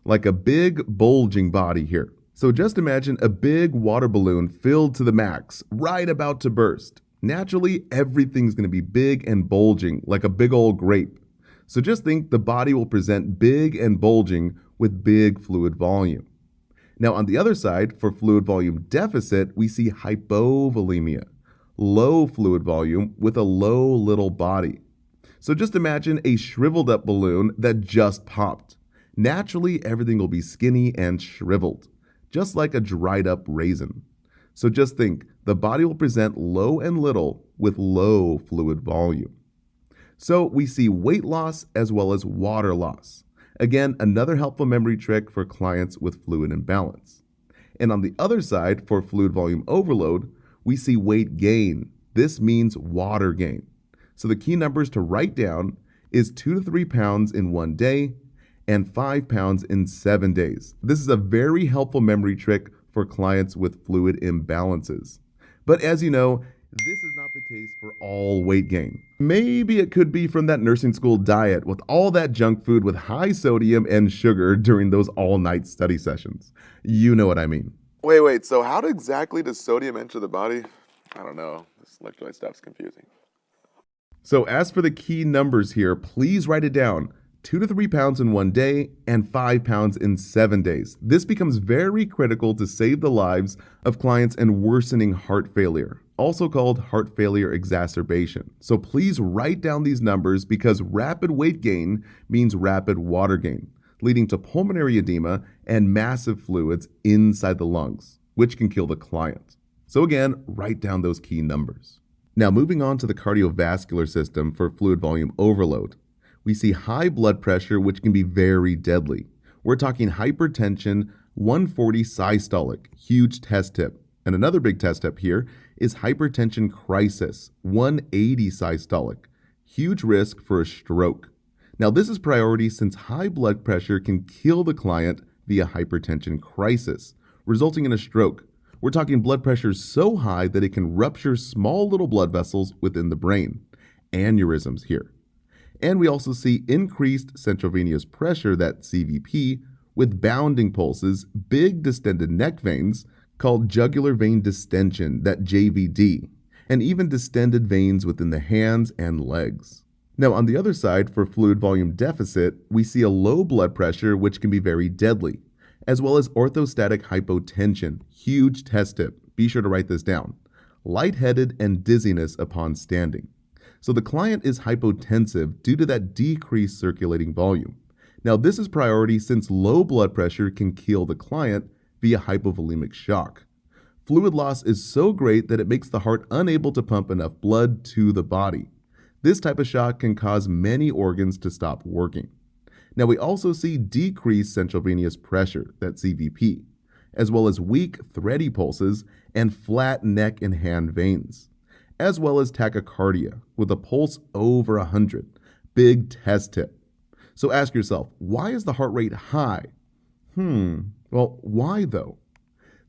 like a big bulging body here. So just imagine a big water balloon filled to the max, right about to burst. Naturally, everything's going to be big and bulging, like a big old grape. So just think the body will present big and bulging with big fluid volume. Now, on the other side, for fluid volume deficit, we see hypovolemia, low fluid volume with a low little body. So just imagine a shriveled up balloon that just popped. Naturally, everything will be skinny and shriveled, just like a dried up raisin. So just think, the body will present low and little with low fluid volume. So we see weight loss as well as water loss. Again, another helpful memory trick for clients with fluid imbalance. And on the other side, for fluid volume overload, we see weight gain. This means water gain. So the key numbers to write down is 2 to 3 pounds in 1 day and 5 pounds in 7 days. This is a very helpful memory trick for clients with fluid imbalances. But as you know, this is not the case for all weight gain. Maybe it could be from that nursing school diet with all that junk food with high sodium and sugar during those all-night study sessions. You know what I mean. Wait, so how exactly does sodium enter the body? I don't know. This electrolyte stuff's confusing. So as for the key numbers here, please write it down. 2 to 3 pounds in 1 day and 5 pounds in 7 days. This becomes very critical to save the lives of clients in worsening heart failure, also called heart failure exacerbation. So please write down these numbers because rapid weight gain means rapid water gain, leading to pulmonary edema and massive fluids inside the lungs, which can kill the client. So again, write down those key numbers. Now moving on to the cardiovascular system for fluid volume overload. We see high blood pressure, which can be very deadly. We're talking hypertension, 140 systolic, huge test tip. And another big test tip here is hypertension crisis, 180 systolic, huge risk for a stroke. Now this is priority since high blood pressure can kill the client via hypertension crisis, resulting in a stroke. We're talking blood pressure so high that it can rupture small little blood vessels within the brain, aneurysms here. And we also see increased central venous pressure, that CVP, with bounding pulses, big distended neck veins called jugular vein distension, that JVD, and even distended veins within the hands and legs. Now on the other side, for fluid volume deficit, we see a low blood pressure which can be very deadly, as well as orthostatic hypotension, huge test tip, be sure to write this down, lightheaded and dizziness upon standing. So the client is hypotensive due to that decreased circulating volume. Now this is priority since low blood pressure can kill the client via hypovolemic shock. Fluid loss is so great that it makes the heart unable to pump enough blood to the body. This type of shock can cause many organs to stop working. Now we also see decreased central venous pressure, that CVP, as well as weak, thready pulses and flat neck and hand veins, as well as tachycardia with a pulse over 100. Big test tip. So ask yourself, why is the heart rate high? Well, why though?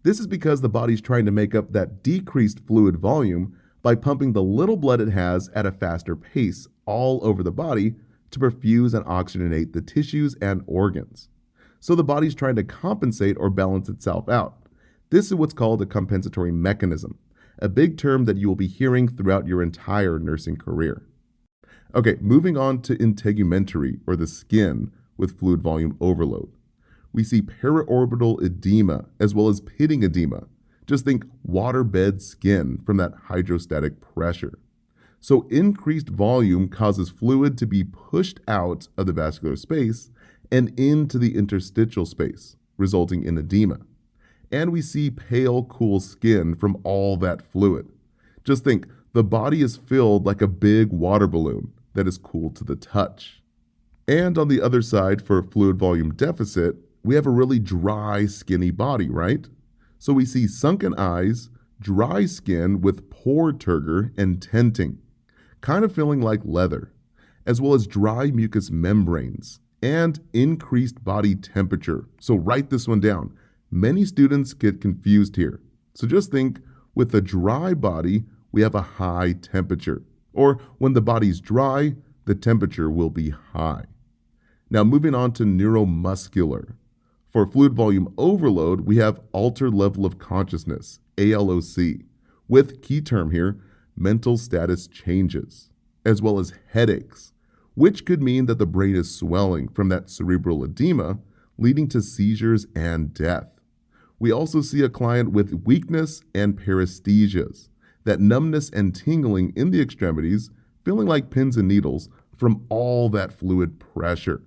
This is because the body's trying to make up that decreased fluid volume by pumping the little blood it has at a faster pace all over the body to perfuse and oxygenate the tissues and organs. So the body's trying to compensate or balance itself out. This is what's called a compensatory mechanism, a big term that you will be hearing throughout your entire nursing career. Okay, moving on to integumentary, or the skin, with fluid volume overload. We see periorbital edema as well as pitting edema. Just think waterbed skin from that hydrostatic pressure. So increased volume causes fluid to be pushed out of the vascular space and into the interstitial space, resulting in edema. And we see pale, cool skin from all that fluid. Just think, the body is filled like a big water balloon that is cool to the touch. And on the other side, for fluid volume deficit, we have a really dry, skinny body, right? So we see sunken eyes, dry skin with pore turgor and tenting, kind of feeling like leather, as well as dry mucous membranes and increased body temperature. So write this one down. Many students get confused here. So just think, with a dry body, we have a high temperature. Or when the body's dry, the temperature will be high. Now moving on to neuromuscular. For fluid volume overload, we have altered level of consciousness, ALOC, with key term here, mental status changes, as well as headaches, which could mean that the brain is swelling from that cerebral edema, leading to seizures and death. We also see a client with weakness and paresthesias, that numbness and tingling in the extremities, feeling like pins and needles from all that fluid pressure.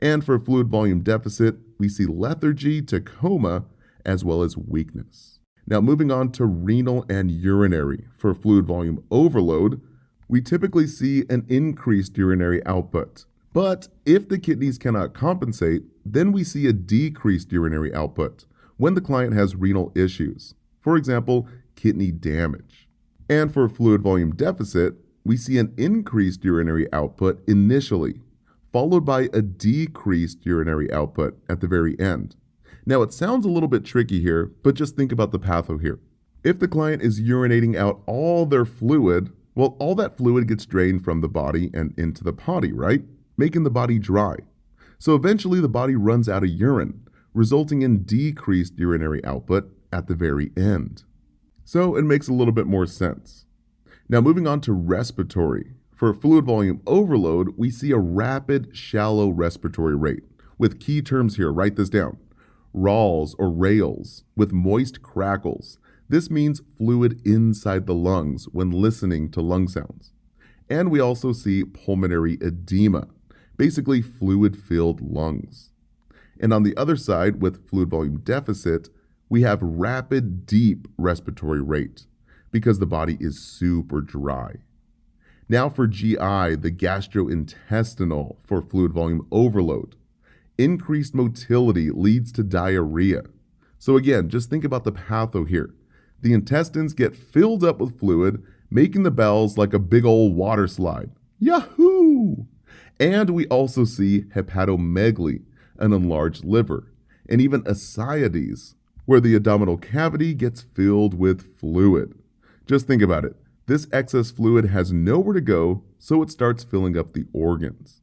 And for fluid volume deficit, we see lethargy to coma, as well as weakness. Now moving on to renal and urinary. For fluid volume overload, we typically see an increased urinary output. But if the kidneys cannot compensate, then we see a decreased urinary output when the client has renal issues. For example, kidney damage. And for fluid volume deficit, we see an increased urinary output initially, followed by a decreased urinary output at the very end. Now it sounds a little bit tricky here, but just think about the patho here. If the client is urinating out all their fluid, well, all that fluid gets drained from the body and into the potty, right? Making the body dry. So eventually the body runs out of urine, resulting in decreased urinary output at the very end. So it makes a little bit more sense. Now moving on to respiratory. For fluid volume overload, we see a rapid, shallow respiratory rate. With key terms here, write this down. RALs or rales, with moist crackles. This means fluid inside the lungs when listening to lung sounds. And we also see pulmonary edema, basically fluid-filled lungs. And on the other side, with fluid volume deficit, we have rapid, deep respiratory rate because the body is super dry. Now for GI, the gastrointestinal for fluid volume overload. Increased motility leads to diarrhea. So again, just think about the patho here. The intestines get filled up with fluid, making the bowels like a big old water slide. Yahoo! And we also see hepatomegaly, an enlarged liver, and even ascites, where the abdominal cavity gets filled with fluid. Just think about it. This excess fluid has nowhere to go, so it starts filling up the organs.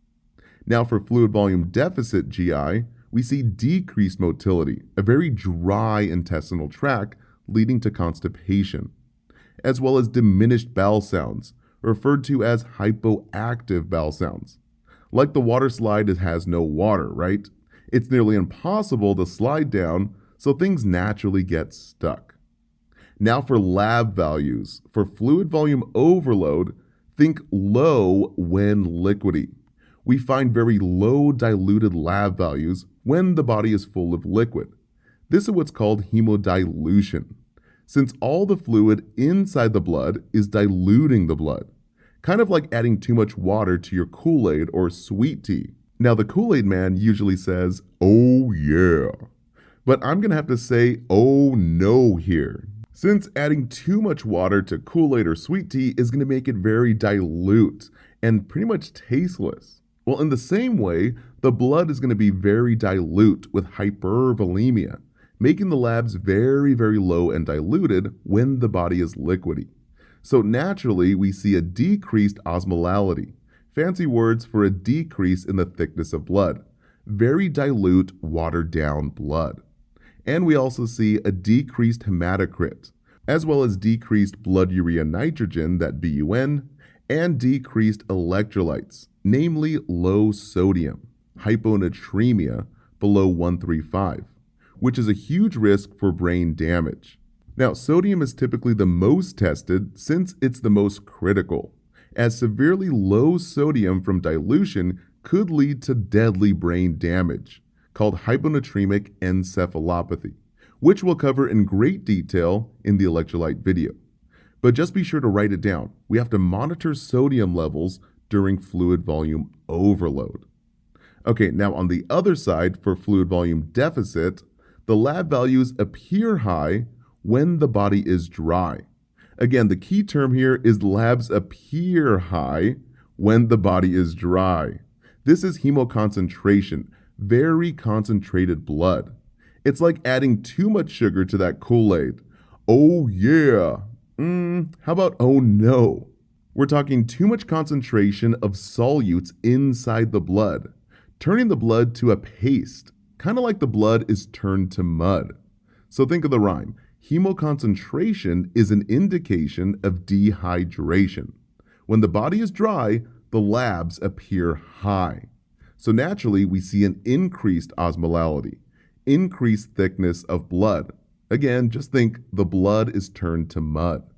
Now for fluid volume deficit GI, we see decreased motility, a very dry intestinal tract leading to constipation, as well as diminished bowel sounds, referred to as hypoactive bowel sounds. Like the water slide, it has no water, right? It's nearly impossible to slide down, so things naturally get stuck. Now for lab values. For fluid volume overload, think low when liquidy. We find very low diluted lab values when the body is full of liquid. This is what's called hemodilution, since all the fluid inside the blood is diluting the blood, kind of like adding too much water to your Kool-Aid or sweet tea. Now the Kool-Aid man usually says, "Oh yeah," but I'm gonna have to say, "Oh no" here, since adding too much water to Kool-Aid or sweet tea is gonna make it very dilute and pretty much tasteless. Well, in the same way, the blood is going to be very dilute with hypervolemia, making the labs very, very low and diluted when the body is liquidy. So naturally, we see a decreased osmolality, fancy words for a decrease in the thickness of blood, very dilute, watered down blood. And we also see a decreased hematocrit, as well as decreased blood urea nitrogen, that BUN, and decreased electrolytes, namely low sodium, hyponatremia below 135, which is a huge risk for brain damage. Now, sodium is typically the most tested since it's the most critical, as severely low sodium from dilution could lead to deadly brain damage, called hyponatremic encephalopathy, which we'll cover in great detail in the electrolyte video. But just be sure to write it down. We have to monitor sodium levels during fluid volume overload. Okay, now on the other side, for fluid volume deficit, the lab values appear high when the body is dry. Again, the key term here is labs appear high when the body is dry. This is hemoconcentration, very concentrated blood. It's like adding too much sugar to that Kool-Aid. Oh yeah. How about oh no? We're talking too much concentration of solutes inside the blood, turning the blood to a paste. kind of like the blood is turned to mud. So think of the rhyme. Hemoconcentration is an indication of dehydration. When the body is dry, the labs appear high. So naturally, we see an increased osmolality, increased thickness of blood. Again, just think the blood is turned to mud.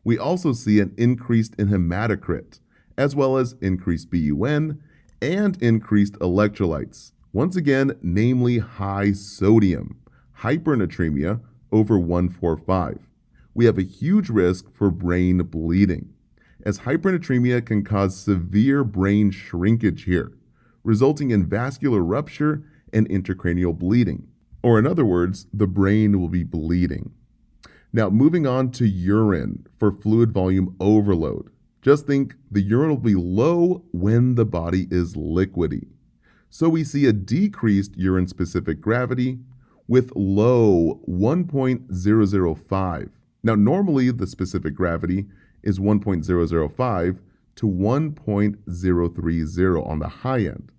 We also see an increase in hematocrit, as well as increased BUN and increased electrolytes. Once again, namely high sodium, hypernatremia over 145. We have a huge risk for brain bleeding, as hypernatremia can cause severe brain shrinkage here, resulting in vascular rupture and intracranial bleeding. Or in other words, the brain will be bleeding. Now, moving on to urine for fluid volume overload. Just think the urine will be low when the body is liquidy. So we see a decreased urine-specific gravity with low 1.005. Now, normally the specific gravity is 1.005 to 1.030 on the high end.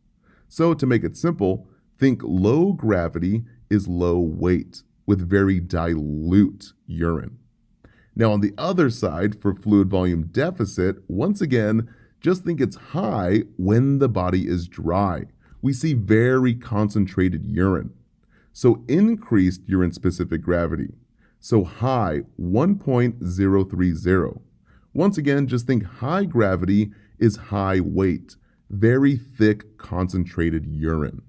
So to make it simple, think low gravity is low weight with very dilute urine. Now on the other side, for fluid volume deficit, once again, just think it's high when the body is dry. We see very concentrated urine. So increased urine-specific gravity. So high 1.030. Once again, just think high gravity is high weight, very thick concentrated urine.